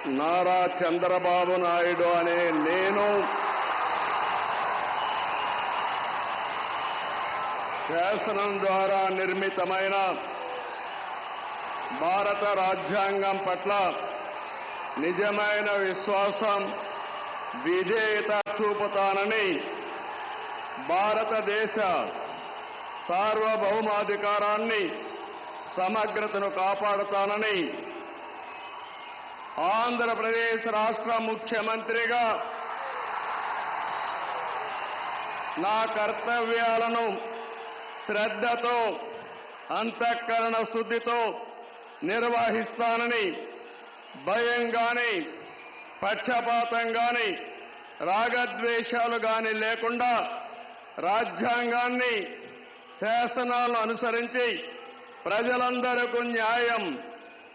నారా చంద్రబాబు నాయుడు అనే నేను శాసనం ద్వారా నిర్మితమైన భారత రాజ్యాంగం పట్ల నిజమైన విశ్వాసం, విధేయత చూపుతానని, భారతదేశ సార్వభౌమాధికారాన్ని, సమగ్రతను కాపాడుతానని ఆంధ్రప్రదేశ్ రాష్ట్ర ముఖ్యమంత్రిగా నా కర్తవ్యాలను శ్రద్ధతో, అంతఃకరణ శుద్ధితో నిర్వహిస్తానని, భయం గాని, పక్షపాతం గాని, రాగద్వేషాలు గాని లేకుండా రాజ్యాంగాన్ని, శాసనాలను అనుసరించి ప్రజలందరికీ న్యాయం,